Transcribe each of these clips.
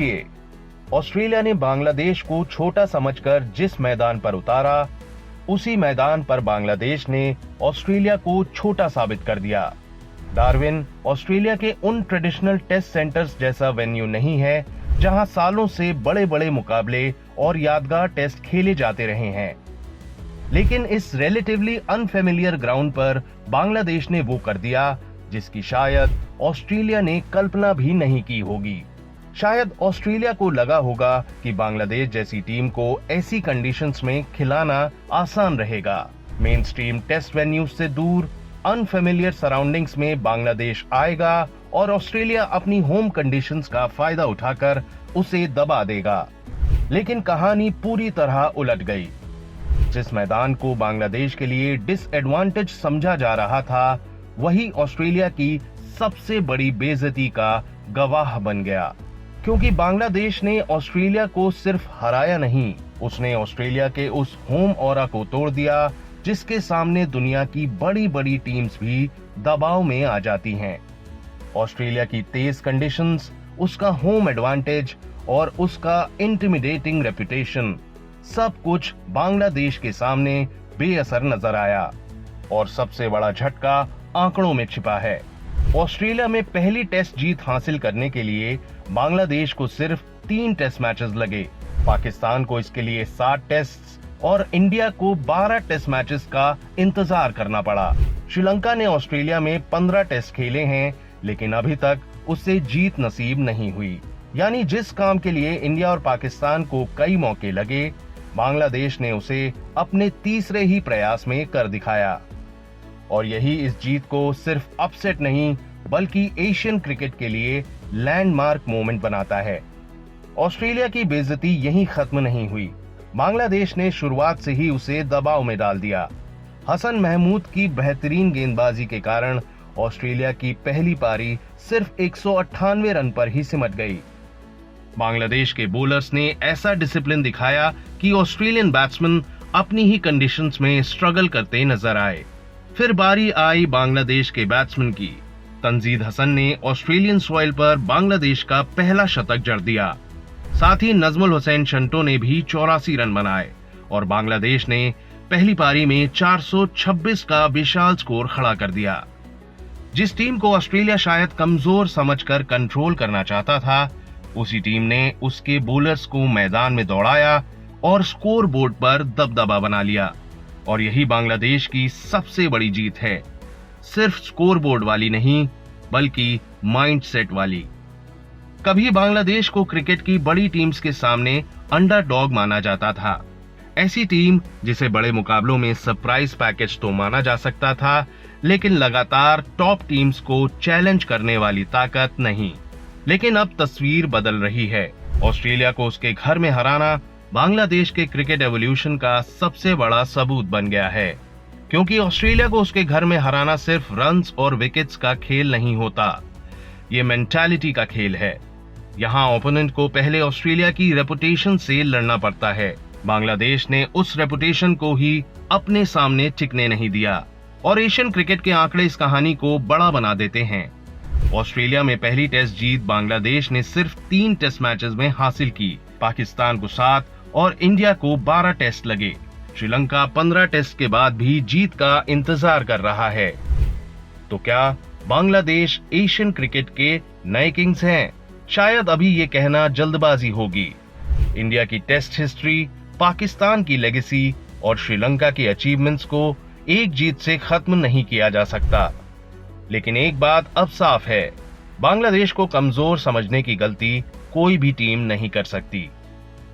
सोचिए, ऑस्ट्रेलिया ने बांग्लादेश को छोटा समझकर जिस मैदान पर उतारा, उसी मैदान पर बांग्लादेश ने ऑस्ट्रेलिया को छोटा साबित कर दिया। डार्विन ऑस्ट्रेलिया के उन ट्रेडिशनल टेस्ट सेंटर्स जैसा वेन्यू नहीं है जहां सालों से बड़े बड़े मुकाबले और यादगार टेस्ट खेले जाते रहे हैं, लेकिन इस रिलेटिवली अनफेमिलियर ग्राउंड पर बांग्लादेश ने वो कर दिया जिसकी शायद ऑस्ट्रेलिया ने कल्पना भी नहीं की होगी। शायद ऑस्ट्रेलिया को लगा होगा कि बांग्लादेश जैसी टीम को ऐसी कंडीशंस में खिलाना आसान रहेगा। मेन स्ट्रीम टेस्ट वेन्यूज से दूर अनफेमिलियर सराउंडिंग्स में बांग्लादेश आएगा और ऑस्ट्रेलिया अपनी होम कंडीशंस का फायदा उठाकर उसे दबा देगा। लेकिन कहानी पूरी तरह उलट गई। जिस मैदान को बांग्लादेश के लिए डिसएडवांटेज समझा जा रहा था, वही ऑस्ट्रेलिया की सबसे बड़ी बेइज्जती का गवाह बन गया, क्योंकि बांग्लादेश ने ऑस्ट्रेलिया को सिर्फ हराया नहीं, उसने ऑस्ट्रेलिया के उस होम ऑरा को तोड़ दिया जिसके सामने दुनिया की बड़ी बड़ी टीम्स भी दबाव में आ जाती हैं। ऑस्ट्रेलिया की तेज कंडीशंस, उसका होम एडवांटेज और उसका इंटिमिडेटिंग रेपुटेशन, सब कुछ बांग्लादेश के सामने बेअसर नजर आया। और सबसे बड़ा झटका आंकड़ों में छिपा है। ऑस्ट्रेलिया में पहली टेस्ट जीत हासिल करने के लिए बांग्लादेश को सिर्फ 3 टेस्ट मैचेस लगे। पाकिस्तान को इसके लिए 7 टेस्ट और इंडिया को 12 टेस्ट मैचेस का इंतजार करना पड़ा। श्रीलंका ने ऑस्ट्रेलिया में 15 टेस्ट खेले हैं, लेकिन अभी तक उसे जीत नसीब नहीं हुई। यानी जिस काम के लिए इंडिया और पाकिस्तान को कई मौके लगे, बांग्लादेश ने उसे अपने तीसरे ही प्रयास में कर दिखाया। और यही इस जीत को सिर्फ अपसेट नहीं बल्कि एशियन क्रिकेट के लिए लैंडमार्क मोमेंट बनाता है। ऑस्ट्रेलिया की बेइज्जती यहीं खत्म नहीं हुई। बांग्लादेश ने शुरुआत से ही उसे दबाव में डाल दिया। हसन महमूद की बेहतरीन गेंदबाजी के कारण ऑस्ट्रेलिया की पहली पारी सिर्फ 198 रन पर ही सिमट गई। बांग्लादेश के बॉलर्स ने ऐसा डिसिप्लिन दिखाया कि ऑस्ट्रेलियन बैट्समैन अपनी ही कंडीशंस में स्ट्रगल करते नजर आए। फिर बारी आई बांग्लादेश के बैट्समैन की। तंजीद हसन ने ऑस्ट्रेलियन सॉइल पर बांग्लादेश का पहला शतक जड़ दिया। साथ ही नजमुल हुसैन शंटो ने भी 84 रन बनाए और बांग्लादेश ने पहली पारी में 426 का विशाल स्कोर खड़ा कर दिया। जिस टीम को ऑस्ट्रेलिया शायद कमजोर समझकर कंट्रोल करना चाहता था, उसी टीम ने उसके बॉलर्स को मैदान में दौड़ाया और स्कोर बोर्ड पर दबदबा बना लिया। और यही बांग्लादेश की सबसे बड़ी जीत है, सिर्फ स्कोर बोर्ड वाली नहीं बल्कि माइंडसेट वाली। कभी बांग्लादेश को क्रिकेट की बड़ी टीम्स के सामने अंडरडॉग माना जाता था, ऐसी टीम जिसे बड़े मुकाबलों में सरप्राइज पैकेज तो माना जा सकता था, लेकिन लगातार टॉप टीम्स को चैलेंज करने वाली ताकत नहीं। लेकिन अब तस्वीर बदल रही है। ऑस्ट्रेलिया को उसके घर में हराना बांग्लादेश के क्रिकेट एवोल्यूशन का सबसे बड़ा सबूत बन गया है, क्योंकि ऑस्ट्रेलिया को उसके घर में हराना सिर्फ रन्स और विकेट्स का खेल नहीं होता, ये मेंटालिटी का खेल है। यहाँ ओपोनेंट को पहले ऑस्ट्रेलिया की रेपुटेशन से लड़ना पड़ता है। बांग्लादेश ने उस रेपुटेशन को ही अपने सामने टिकने नहीं दिया और एशियन क्रिकेट के आंकड़े इस कहानी को बड़ा बना देते हैं। ऑस्ट्रेलिया में पहली टेस्ट जीत बांग्लादेश ने सिर्फ 3 टेस्ट मैचेस में हासिल की। पाकिस्तान को 7 और इंडिया को 12 टेस्ट लगे। श्रीलंका 15 टेस्ट के बाद भी जीत का इंतजार कर रहा है। तो क्या बांग्लादेश एशियन क्रिकेट के नए किंग्स हैं? शायद अभी ये कहना जल्दबाजी होगी। इंडिया की टेस्ट हिस्ट्री, पाकिस्तान की लेगेसी और श्रीलंका की अचीवमेंट्स को एक जीत से खत्म नहीं किया जा सकता। लेकिन एक बात अब साफ है, बांग्लादेश को कमजोर समझने की गलती कोई भी टीम नहीं कर सकती।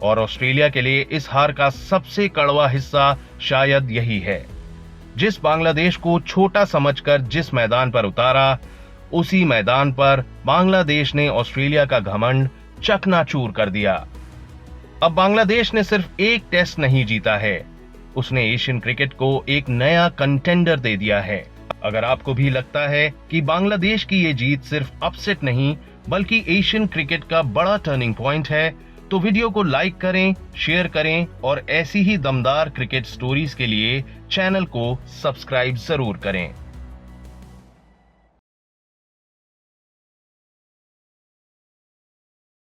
और ऑस्ट्रेलिया के लिए इस हार का सबसे कड़वा हिस्सा शायद यही है। जिस बांग्लादेश को छोटा समझकर जिस मैदान पर उतारा, उसी मैदान पर बांग्लादेश ने ऑस्ट्रेलिया का घमंड चकनाचूर कर दिया। अब बांग्लादेश ने सिर्फ एक टेस्ट नहीं जीता है, उसने एशियन क्रिकेट को एक नया कंटेंडर दे दिया है। अगर आपको भी लगता है कि बांग्लादेश की ये जीत सिर्फ अपसेट नहीं बल्कि एशियन क्रिकेट का बड़ा टर्निंग पॉइंट है, तो वीडियो को लाइक करें, शेयर करें और ऐसी ही दमदार क्रिकेट स्टोरीज के लिए चैनल को सब्सक्राइब जरूर करें।